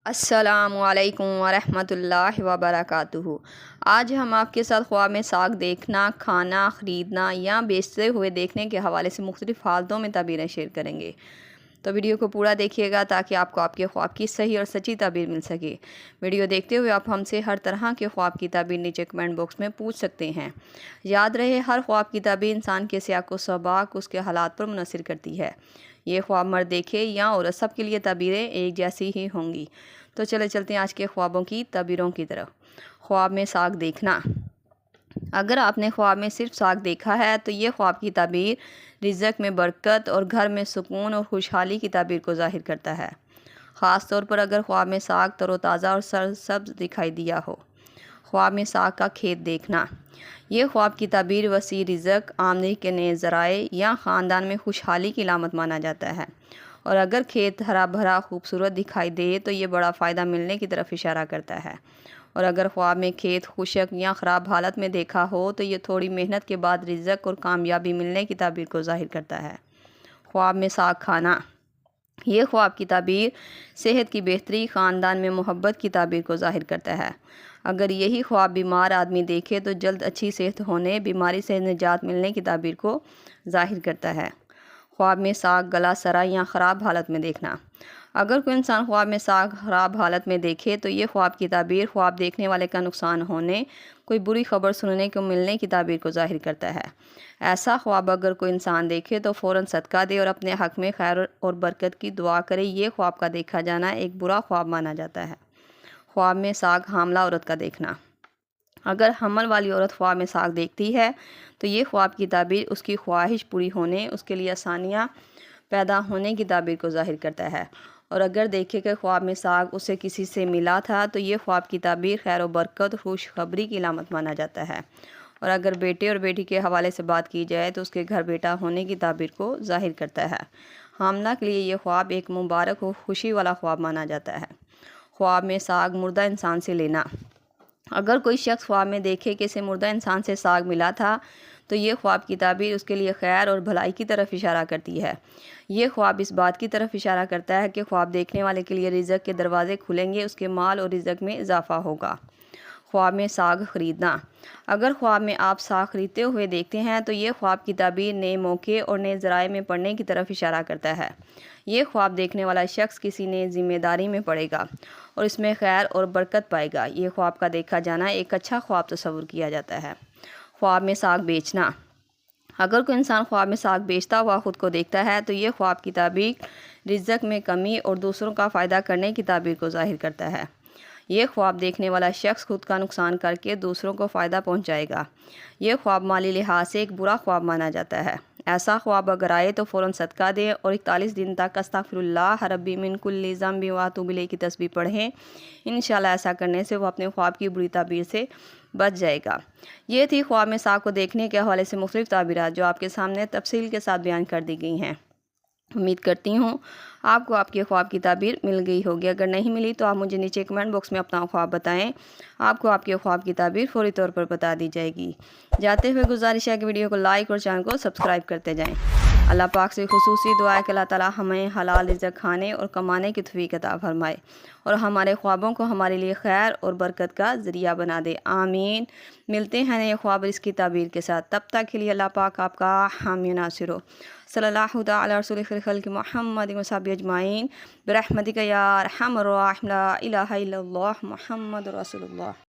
السلام علیکم ورحمۃ اللہ وبرکاتہ۔ آج ہم آپ کے ساتھ خواب میں ساگ دیکھنا، کھانا، خریدنا یا بیچتے ہوئے دیکھنے کے حوالے سے مختلف حالتوں میں تعبیریں شیئر کریں گے۔ تو ویڈیو کو پورا دیکھیے گا تاکہ آپ کو آپ کے خواب کی صحیح اور سچی تعبیر مل سکے۔ ویڈیو دیکھتے ہوئے آپ ہم سے ہر طرح کے خواب کی تعبیر نیچے کمنٹ باکس میں پوچھ سکتے ہیں۔ یاد رہے، ہر خواب کی تعبیر انسان کے سیاق و سباق اس کے حالات پر منحصر کرتی ہے۔ یہ خواب مرد دیکھے یا عورت، سب کے لیے تعبیریں ایک جیسی ہی ہوں گی۔ تو چلتے ہیں آج کے خوابوں کی تعبیروں کی طرف۔ خواب میں ساگ دیکھنا۔ اگر آپ نے خواب میں صرف ساگ دیکھا ہے تو یہ خواب کی تعبیر رزق میں برکت اور گھر میں سکون اور خوشحالی کی تعبیر کو ظاہر کرتا ہے، خاص طور پر اگر خواب میں ساگ تر و تازہ اور سرسبز دکھائی دیا ہو۔ خواب میں ساگ کا کھیت دیکھنا۔ یہ خواب کی تعبیر وسیع رزق، آمدنی کے نئے ذرائع یا خاندان میں خوشحالی کی علامت مانا جاتا ہے، اور اگر کھیت ہرا بھرا خوبصورت دکھائی دے تو یہ بڑا فائدہ ملنے کی طرف اشارہ کرتا ہے، اور اگر خواب میں کھیت خشک یا خراب حالت میں دیکھا ہو تو یہ تھوڑی محنت کے بعد رزق اور کامیابی ملنے کی تعبیر کو ظاہر کرتا ہے۔ خواب میں ساگ کھانا۔ یہ خواب کی تعبیر صحت کی بہتری، خاندان میں محبت کی تعبیر کو ظاہر کرتا ہے۔ اگر یہی خواب بیمار آدمی دیکھے تو جلد اچھی صحت ہونے، بیماری سے نجات ملنے کی تعبیر کو ظاہر کرتا ہے۔ خواب میں ساگ گلا سڑا یا خراب حالت میں دیکھنا۔ اگر کوئی انسان خواب میں ساگ خراب حالت میں دیکھے تو یہ خواب کی تعبیر خواب دیکھنے والے کا نقصان ہونے، کوئی بری خبر سننے کو ملنے کی تعبیر کو ظاہر کرتا ہے۔ ایسا خواب اگر کوئی انسان دیکھے تو فوراً صدقہ دے اور اپنے حق میں خیر اور برکت کی دعا کرے۔ یہ خواب کا دیکھا جانا ایک برا خواب مانا جاتا ہے۔ خواب میں ساگ حاملہ عورت کا دیکھنا۔ اگر حمل والی عورت خواب میں ساگ دیکھتی ہے تو یہ خواب کی تعبیر اس کی خواہش پوری ہونے، اس کے لیے آسانیاں پیدا ہونے کی تعبیر کو ظاہر کرتا ہے، اور اگر دیکھے کہ خواب میں ساگ اسے کسی سے ملا تھا تو یہ خواب کی تعبیر خیر و برکت اور خوشخبری کی علامت مانا جاتا ہے، اور اگر بیٹے اور بیٹی کے حوالے سے بات کی جائے تو اس کے گھر بیٹا ہونے کی تعبیر کو ظاہر کرتا ہے۔ حاملہ کے لیے یہ خواب ایک مبارک و خوشی والا خواب مانا جاتا ہے۔ خواب میں ساگ مردہ انسان سے لینا۔ اگر کوئی شخص خواب میں دیکھے کہ اسے مردہ انسان سے ساگ ملا تھا تو یہ خواب کی تعبیر اس کے لیے خیر اور بھلائی کی طرف اشارہ کرتی ہے۔ یہ خواب اس بات کی طرف اشارہ کرتا ہے کہ خواب دیکھنے والے کے لیے رزق کے دروازے کھلیں گے، اس کے مال اور رزق میں اضافہ ہوگا۔ خواب میں ساگ خریدنا۔ اگر خواب میں آپ ساگ خریدتے ہوئے دیکھتے ہیں تو یہ خواب کی تعبیر نئے موقع اور نئے ذرائع میں پڑنے کی طرف اشارہ کرتا ہے۔ یہ خواب دیکھنے والا شخص کسی نئے ذمہ داری میں پڑے گا اور اس میں خیر اور برکت پائے گا۔ یہ خواب کا دیکھا جانا ایک اچھا خواب تصور کیا جاتا ہے۔ خواب میں ساگ بیچنا۔ اگر کوئی انسان خواب میں ساگ بیچتا ہوا خود کو دیکھتا ہے تو یہ خواب کی تعبیر رزق میں کمی اور دوسروں کا فائدہ کرنے کی تعبیر کو ظاہر کرتا ہے۔ یہ خواب دیکھنے والا شخص خود کا نقصان کر کے دوسروں کو فائدہ پہنچائے گا۔ یہ خواب مالی لحاظ سے ایک برا خواب مانا جاتا ہے۔ ایسا خواب اگر آئے تو فوراً صدقہ دیں اور 41 دن تک استغفر اللہ ربی من کل ذنب واتوب الیہ کی تسبیح پڑھیں۔ انشاءاللہ ایسا کرنے سے وہ اپنے خواب کی بری تعبیر سے بچ جائے گا۔ یہ تھی خواب میں ساگ کو دیکھنے کے حوالے سے مختلف تعبیرات جو آپ کے سامنے تفصیل کے ساتھ بیان کر دی گئی ہیں۔ امید کرتی ہوں آپ کو آپ کے خواب کی تعبیر مل گئی ہوگی۔ اگر نہیں ملی تو آپ مجھے نیچے کمنٹ باکس میں اپنا خواب بتائیں، آپ کو آپ کے خواب کی تعبیر فوری طور پر بتا دی جائے گی۔ جاتے ہوئے گزارش ہے کہ ویڈیو کو لائک اور چینل کو سبسکرائب کرتے جائیں۔ اللہ پاک سے خصوصی دعا ہے کہ اللہ تعالیٰ ہمیں حلال رزق کھانے اور کمانے کی توفیق عطا فرمائے اور ہمارے خوابوں کو ہمارے لیے خیر اور برکت کا ذریعہ بنا دے، آمین۔ ملتے ہیں نئے خواب اور اس کی تعبیر کے ساتھ، تب تک کے لیے اللہ پاک آپ کا حامی ناصر ہو۔ صلی اللہ تعالی علی رسول خیر خلق محمد و صحبہ اجمعین برحمتک یا ارحم الراحمین، لا الہ الا اللہ محمد رسول اللہ۔